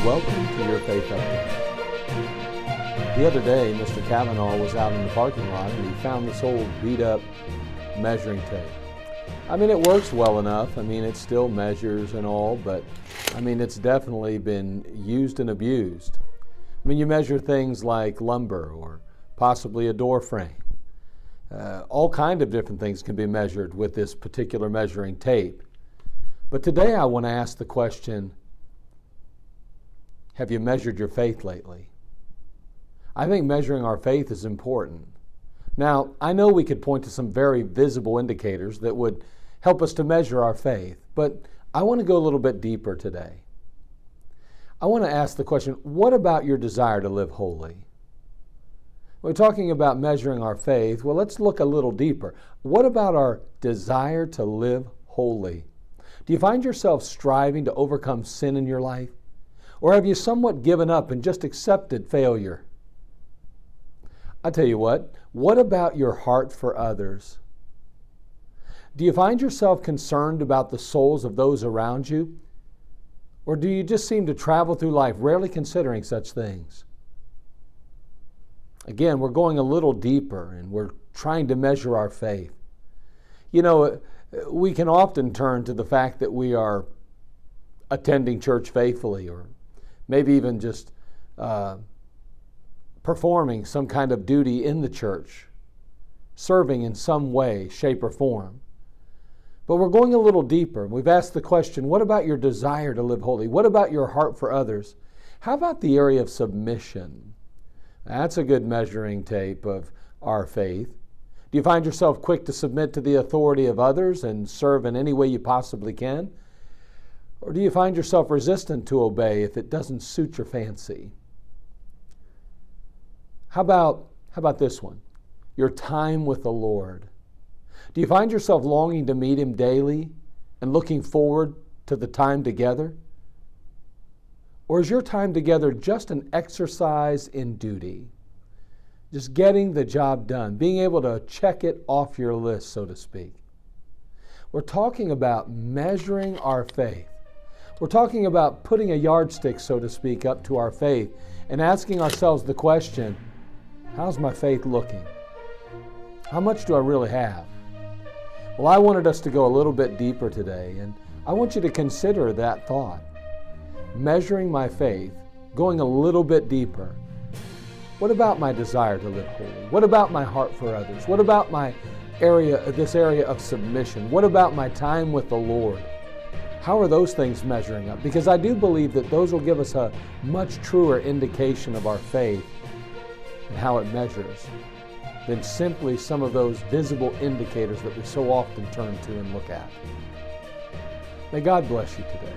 Welcome to Your Faith Update. The other day, Mr. Kavanaugh was out in the parking lot and he found this old beat-up measuring tape. It works well enough. It still measures and all, but it's definitely been used and abused. You measure things like lumber or possibly a door frame. All kind of different things can be measured with this particular measuring tape. But today I want to ask the question, have you measured your faith lately? I think measuring our faith is important. Now, I know we could point to some very visible indicators that would help us to measure our faith, but I want to go a little bit deeper today. I want to ask the question, what about your desire to live holy? We're talking about measuring our faith. Well, let's look a little deeper. What about our desire to live holy? Do you find yourself striving to overcome sin in your life? Or have you somewhat given up and just accepted failure? I tell you what about your heart for others? Do you find yourself concerned about the souls of those around you? Or do you just seem to travel through life rarely considering such things? Again, we're going a little deeper and we're trying to measure our faith. We can often turn to the fact that we are attending church faithfully, or maybe even just performing some kind of duty in the church, serving in some way, shape, or form. But we're going a little deeper. We've asked the question, what about your desire to live holy? What about your heart for others? How about the area of submission? That's a good measuring tape of our faith. Do you find yourself quick to submit to the authority of others and serve in any way you possibly can? Or do you find yourself resistant to obey if it doesn't suit your fancy? How about this one? Your time with the Lord. Do you find yourself longing to meet Him daily and looking forward to the time together? Or is your time together just an exercise in duty? Just getting the job done, being able to check it off your list, so to speak. We're talking about measuring our faith. We're talking about putting a yardstick, so to speak, up to our faith and asking ourselves the question, how's my faith looking? How much do I really have? Well, I wanted us to go a little bit deeper today, and I want you to consider that thought. Measuring my faith, going a little bit deeper. What about my desire to live holy? What about my heart for others? What about this area of submission? What about my time with the Lord? How are those things measuring up? Because I do believe that those will give us a much truer indication of our faith and how it measures than simply some of those visible indicators that we so often turn to and look at. May God bless you today.